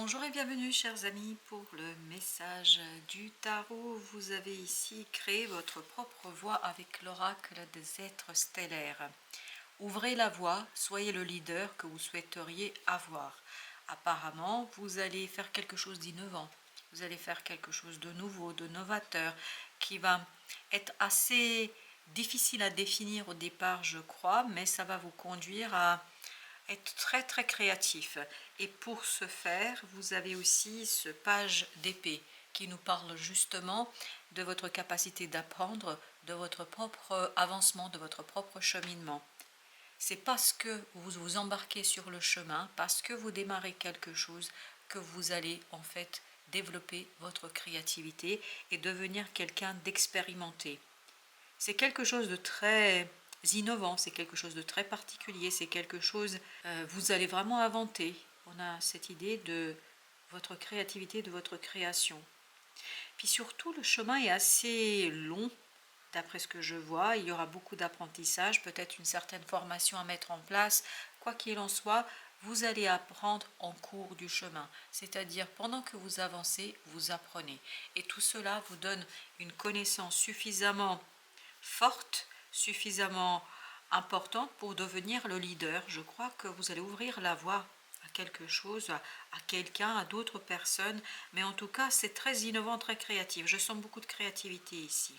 Bonjour et bienvenue chers amis pour le message du tarot. Vous avez ici créé votre propre voie avec l'oracle des êtres stellaires. Ouvrez la voie, soyez le leader que vous souhaiteriez avoir. Apparemment, vous allez faire quelque chose d'innovant. Vous allez faire quelque chose de nouveau, de novateur, qui va être assez difficile à définir au départ, je crois, mais ça va vous conduire à être très créatif. Et pour ce faire, vous avez aussi ce page d'épée qui nous parle justement de votre capacité d'apprendre, de votre propre avancement, de votre propre cheminement. C'est parce que vous vous embarquez sur le chemin, parce que vous démarrez quelque chose, que vous allez en fait développer votre créativité et devenir quelqu'un d'expérimenté. C'est quelque chose de très innovant, c'est quelque chose de très particulier, c'est quelque chose, vous allez vraiment inventer. On a cette idée de votre créativité, de votre création. Puis surtout, le chemin est assez long, d'après ce que je vois. Il y aura beaucoup d'apprentissage, peut-être une certaine formation à mettre en place. Quoi qu'il en soit, vous allez apprendre en cours du chemin. C'est-à-dire, pendant que vous avancez, vous apprenez. Et tout cela vous donne une connaissance suffisamment forte, suffisamment importante pour devenir le leader. Je crois que vous allez ouvrir la voie à quelque chose, à quelqu'un, à d'autres personnes, mais en tout cas c'est très innovant, très créatif. Je sens beaucoup de créativité ici.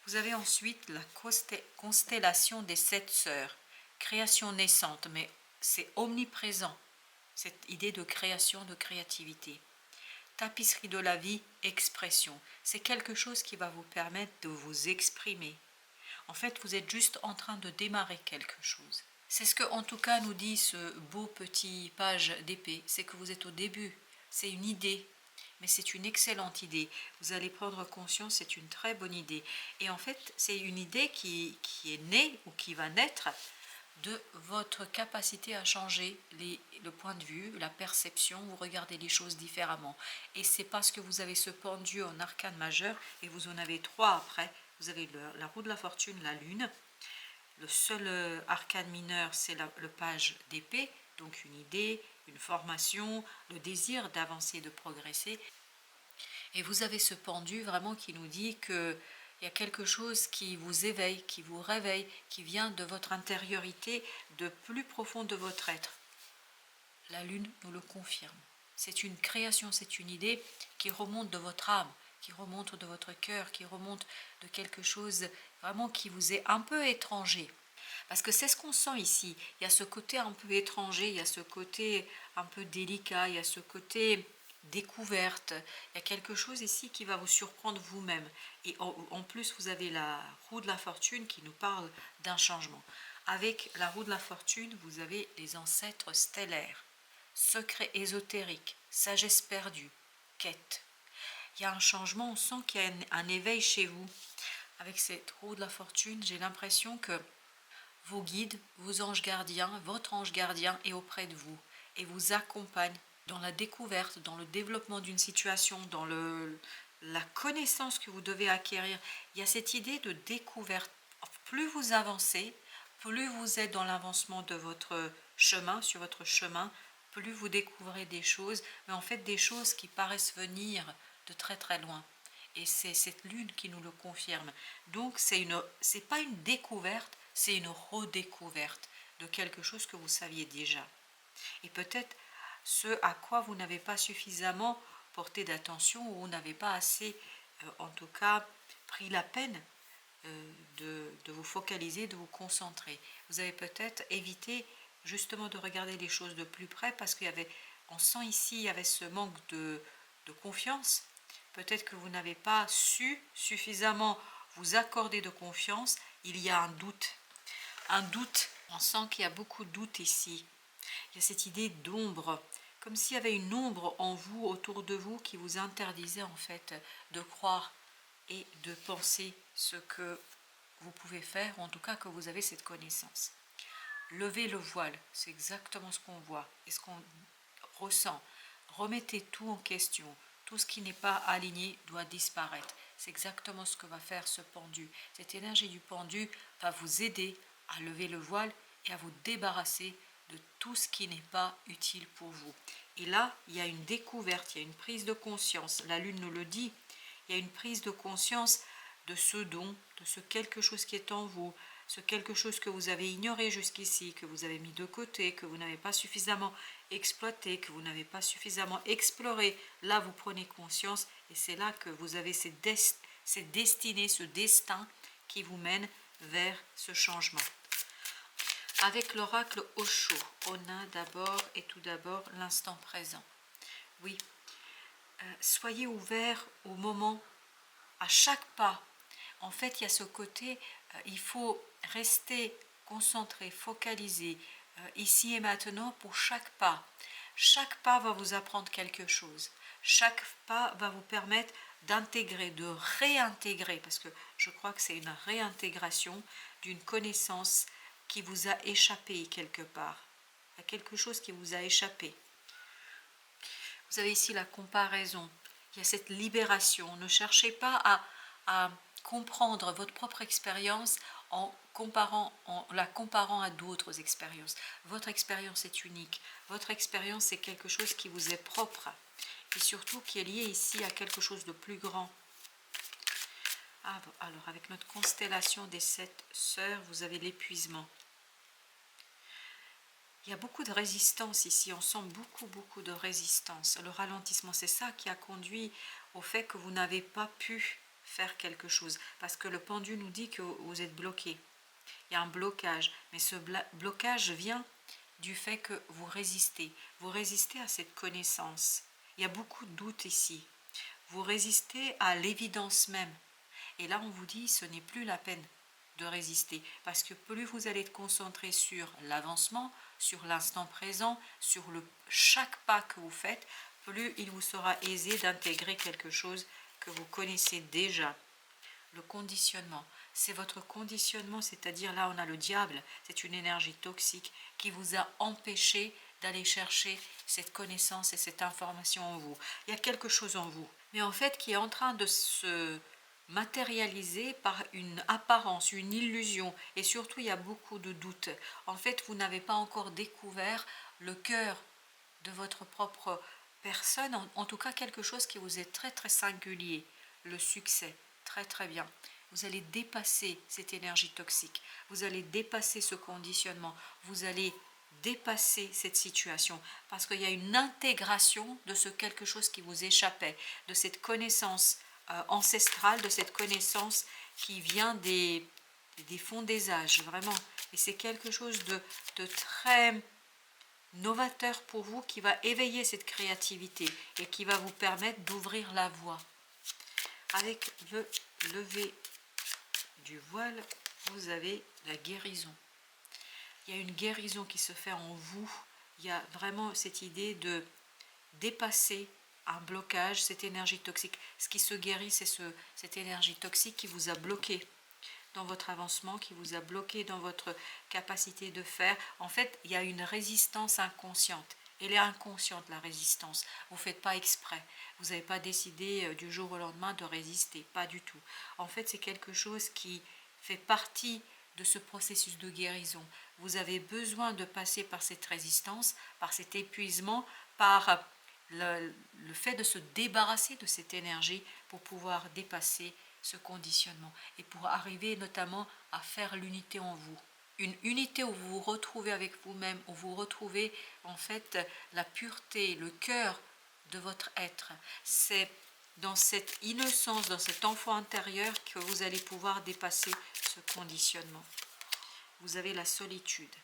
Vous avez ensuite la constellation des 7 sœurs, création naissante, mais c'est omniprésent, cette idée de création, de créativité. Tapisserie de la vie, expression. C'est quelque chose qui va vous permettre de vous exprimer. En fait, vous êtes juste en train de démarrer quelque chose. C'est ce que, en tout cas, nous dit ce beau petit page d'épée. C'est que vous êtes au début. C'est une idée, mais c'est une excellente idée. Vous allez prendre conscience, c'est une très bonne idée. Et en fait, c'est une idée qui est née ou qui va naître de votre capacité à changer le point de vue, la perception, vous regardez les choses différemment. Et c'est parce que vous avez ce pendu en arcane majeur, et vous en avez 3 après. Vous avez la roue de la fortune, la lune. Le seul arcane mineur, c'est le page d'épée, donc une idée, une formation, le désir d'avancer, de progresser. Et vous avez ce pendu vraiment qui nous dit que il y a quelque chose qui vous éveille, qui vous réveille, qui vient de votre intériorité, de plus profond de votre être. La lune nous le confirme. C'est une création, c'est une idée qui remonte de votre âme, qui remonte de votre cœur, qui remonte de quelque chose vraiment qui vous est un peu étranger. Parce que c'est ce qu'on sent ici. Il y a ce côté un peu étranger, il y a ce côté un peu délicat, il y a ce côté découverte. Il y a quelque chose ici qui va vous surprendre vous-même. Et en plus, vous avez la roue de la fortune qui nous parle d'un changement. Avec la roue de la fortune, vous avez les ancêtres stellaires, secrets ésotériques, sagesse perdue, quête. Il y a un changement, on sent qu'il y a un éveil chez vous. Avec cette roue de la fortune, j'ai l'impression que vos guides, vos anges gardiens, votre ange gardien est auprès de vous et vous accompagne dans la découverte, dans le développement d'une situation, dans la connaissance que vous devez acquérir. Il y a cette idée de découverte. Plus vous avancez, plus vous êtes dans l'avancement de votre chemin, sur votre chemin, plus vous découvrez des choses, mais en fait des choses qui paraissent venir de très loin. Et c'est cette lune qui nous le confirme. Donc c'est pas une découverte, c'est une redécouverte de quelque chose que vous saviez déjà. Et peut-être ce à quoi vous n'avez pas suffisamment porté d'attention ou vous n'avez pas assez, en tout cas, pris la peine de vous focaliser, de vous concentrer. Vous avez peut-être évité justement de regarder les choses de plus près parce on sent ici, il y avait ce manque de confiance. Peut-être que vous n'avez pas su suffisamment vous accorder de confiance. Il y a un doute. Un doute. On sent qu'il y a beaucoup de doute ici. Il y a cette idée d'ombre. Comme s'il y avait une ombre en vous, autour de vous, qui vous interdisait en fait de croire et de penser ce que vous pouvez faire, ou en tout cas que vous avez cette connaissance. Levez le voile, c'est exactement ce qu'on voit et ce qu'on ressent. Remettez tout en question. Tout ce qui n'est pas aligné doit disparaître. C'est exactement ce que va faire ce pendu. Cette énergie du pendu va vous aider à lever le voile et à vous débarrasser de tout ce qui n'est pas utile pour vous. Et là, il y a une découverte, il y a une prise de conscience. La Lune nous le dit, il y a une prise de conscience de ce don, de ce quelque chose qui est en vous, ce quelque chose que vous avez ignoré jusqu'ici, que vous avez mis de côté, que vous n'avez pas suffisamment exploité, que vous n'avez pas suffisamment exploré. Là, vous prenez conscience et c'est là que vous avez cette destinée, ce destin qui vous mène vers ce changement. Avec l'oracle Osho, on a d'abord et tout d'abord l'instant présent. Oui, soyez ouverts au moment, à chaque pas. En fait, il y a ce côté, il faut rester concentré, focalisé, ici et maintenant pour chaque pas. Chaque pas va vous apprendre quelque chose. Chaque pas va vous permettre d'intégrer, de réintégrer, parce que je crois que c'est une réintégration d'une connaissance qui vous a échappé quelque part. Il y a quelque chose qui vous a échappé. Vous avez ici la comparaison. Il y a cette libération. Ne cherchez pas à comprendre votre propre expérience en la comparant à d'autres expériences. Votre expérience est unique. Votre expérience est quelque chose qui vous est propre. Et surtout qui est lié ici à quelque chose de plus grand. Alors, avec notre constellation des 7 sœurs, vous avez l'épuisement. Il y a beaucoup de résistance ici, on sent beaucoup de résistance. Le ralentissement, c'est ça qui a conduit au fait que vous n'avez pas pu faire quelque chose. Parce que le pendu nous dit que vous êtes bloqué. Il y a un blocage, mais ce blocage vient du fait que vous résistez. Vous résistez à cette connaissance. Il y a beaucoup de doutes ici. Vous résistez à l'évidence même. Et là, on vous dit, ce n'est plus la peine de résister. Parce que plus vous allez être concentré sur l'avancement, sur l'instant présent, sur chaque pas que vous faites, plus il vous sera aisé d'intégrer quelque chose que vous connaissez déjà. Le conditionnement, c'est votre conditionnement, c'est-à-dire là on a le diable, c'est une énergie toxique qui vous a empêché d'aller chercher cette connaissance et cette information en vous. Il y a quelque chose en vous, mais en fait qui est en train de se matérialiser par une apparence, une illusion, et surtout il y a beaucoup de doutes. En fait, vous n'avez pas encore découvert le cœur de votre propre personne, en tout cas quelque chose qui vous est très singulier, le succès. Très bien. Vous allez dépasser cette énergie toxique. Vous allez dépasser ce conditionnement. Vous allez dépasser cette situation parce qu'il y a une intégration de ce quelque chose qui vous échappait, de cette connaissance ancestrale, de cette connaissance qui vient des fonds des âges, vraiment. Et c'est quelque chose de très novateur pour vous qui va éveiller cette créativité et qui va vous permettre d'ouvrir la voie. Avec le lever du voile, vous avez la guérison. Il y a une guérison qui se fait en vous. Il y a vraiment cette idée de dépasser un blocage, cette énergie toxique. Ce qui se guérit, c'est cette énergie toxique qui vous a bloqué dans votre avancement, qui vous a bloqué dans votre capacité de faire. En fait, il y a une résistance inconsciente. Elle est inconsciente, la résistance. Vous ne faites pas exprès. Vous n'avez pas décidé du jour au lendemain de résister. Pas du tout. En fait, c'est quelque chose qui fait partie de ce processus de guérison. Vous avez besoin de passer par cette résistance, par cet épuisement, par le fait de se débarrasser de cette énergie pour pouvoir dépasser ce conditionnement et pour arriver notamment à faire l'unité en vous. Une unité où vous vous retrouvez avec vous-même, où vous retrouvez en fait la pureté, le cœur de votre être. C'est dans cette innocence, dans cet enfant intérieur que vous allez pouvoir dépasser ce conditionnement. Vous avez la solitude.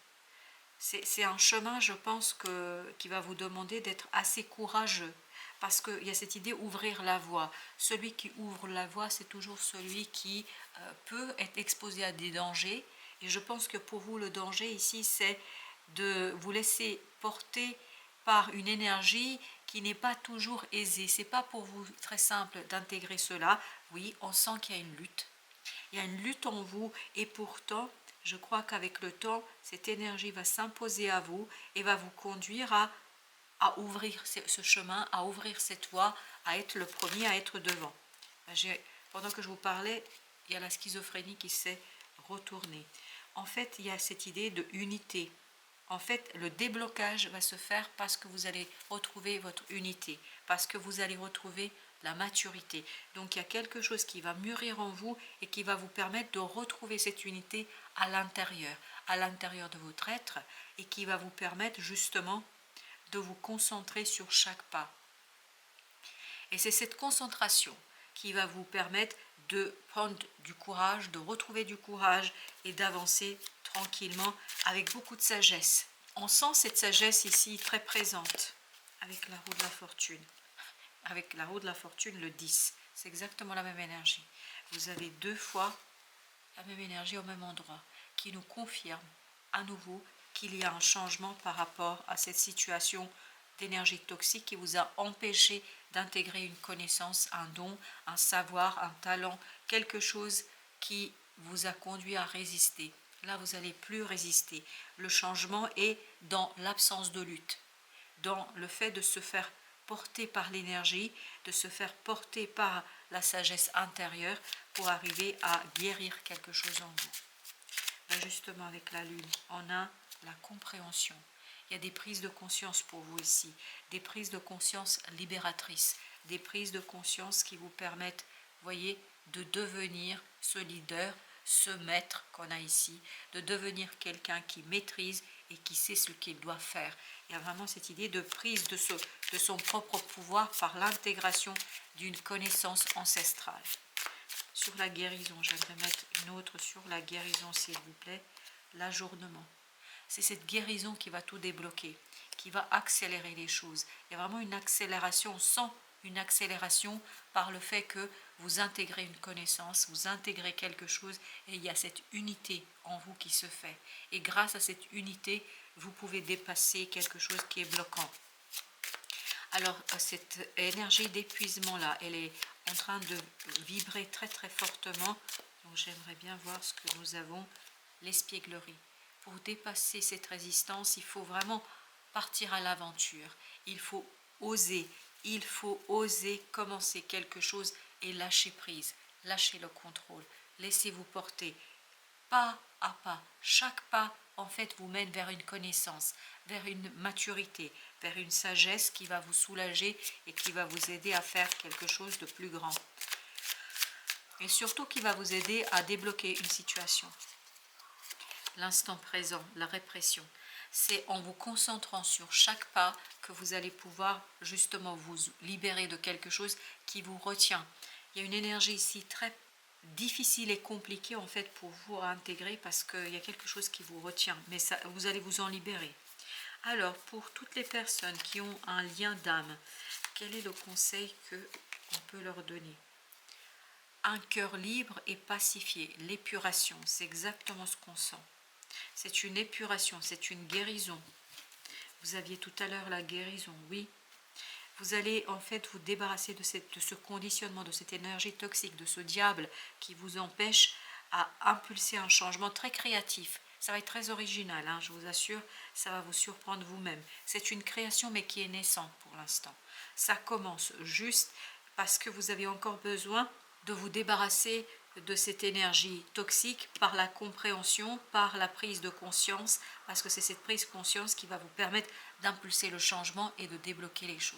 C'est un chemin, je pense, qui va vous demander d'être assez courageux. Parce qu'il y a cette idée ouvrir la voie. Celui qui ouvre la voie, c'est toujours celui qui peut être exposé à des dangers. Et je pense que pour vous, le danger ici, c'est de vous laisser porter par une énergie qui n'est pas toujours aisée. Ce n'est pas pour vous très simple d'intégrer cela. Oui, on sent qu'il y a une lutte. Il y a une lutte en vous et pourtant, je crois qu'avec le temps, cette énergie va s'imposer à vous et va vous conduire à ouvrir ce chemin, à ouvrir cette voie, à être le premier, à être devant. Pendant que je vous parlais, il y a la schizophrénie qui s'est retournée. En fait, il y a cette idée de unité. En fait, le déblocage va se faire parce que vous allez retrouver votre unité, parce que vous allez retrouver la maturité. Donc il y a quelque chose qui va mûrir en vous et qui va vous permettre de retrouver cette unité à l'intérieur de votre être, et qui va vous permettre justement de vous concentrer sur chaque pas. Et c'est cette concentration qui va vous permettre de prendre du courage, de retrouver du courage et d'avancer tranquillement avec beaucoup de sagesse. On sent cette sagesse ici très présente avec la roue de la fortune. Avec la roue de la fortune, le 10, c'est exactement la même énergie. Vous avez 2 fois la même énergie au même endroit, qui nous confirme à nouveau qu'il y a un changement par rapport à cette situation d'énergie toxique qui vous a empêché d'intégrer une connaissance, un don, un savoir, un talent, quelque chose qui vous a conduit à résister. Là, vous n'allez plus résister. Le changement est dans l'absence de lutte, dans le fait de se faire porter par l'énergie, de se faire porter par la sagesse intérieure pour arriver à guérir quelque chose en vous. Ben justement, avec la lune, on a la compréhension. Il y a des prises de conscience pour vous ici, des prises de conscience libératrices, des prises de conscience qui vous permettent, voyez, de devenir ce leader, ce maître qu'on a ici, de devenir quelqu'un qui maîtrise et qui sait ce qu'il doit faire. Il y a vraiment cette idée de prise de son propre pouvoir par l'intégration d'une connaissance ancestrale. Sur la guérison, j'aimerais mettre une autre sur la guérison, s'il vous plaît, l'ajournement. C'est cette guérison qui va tout débloquer, qui va accélérer les choses. Il y a vraiment une accélération, on sent une accélération par le fait que vous intégrez une connaissance, vous intégrez quelque chose, et il y a cette unité en vous qui se fait. Et grâce à cette unité, vous pouvez dépasser quelque chose qui est bloquant. Alors, cette énergie d'épuisement-là, elle est en train de vibrer très très fortement. Donc, j'aimerais bien voir ce que nous avons, l'espièglerie. Pour dépasser cette résistance, il faut vraiment partir à l'aventure. Il faut oser commencer quelque chose et lâcher prise, lâcher le contrôle. Laissez-vous porter pas à pas. Chaque pas, en fait, vous mène vers une connaissance, vers une maturité, vers une sagesse qui va vous soulager et qui va vous aider à faire quelque chose de plus grand. Et surtout qui va vous aider à débloquer une situation. L'instant présent, la répression, c'est en vous concentrant sur chaque pas que vous allez pouvoir justement vous libérer de quelque chose qui vous retient. Il y a une énergie ici très difficile et compliquée en fait pour vous à intégrer parce qu'il y a quelque chose qui vous retient, mais ça, vous allez vous en libérer. Alors, pour toutes les personnes qui ont un lien d'âme, quel est le conseil qu'on peut leur donner? Un cœur libre et pacifié, l'épuration, c'est exactement ce qu'on sent. C'est une épuration, c'est une guérison. Vous aviez tout à l'heure la guérison, oui. Vous allez en fait vous débarrasser de ce conditionnement, de cette énergie toxique, de ce diable qui vous empêche à impulser un changement très créatif. Ça va être très original, hein, je vous assure, ça va vous surprendre vous-même. C'est une création mais qui est naissante pour l'instant. Ça commence juste parce que vous avez encore besoin de vous débarrasser de cette énergie toxique par la compréhension, par la prise de conscience, parce que c'est cette prise de conscience qui va vous permettre d'impulser le changement et de débloquer les choses.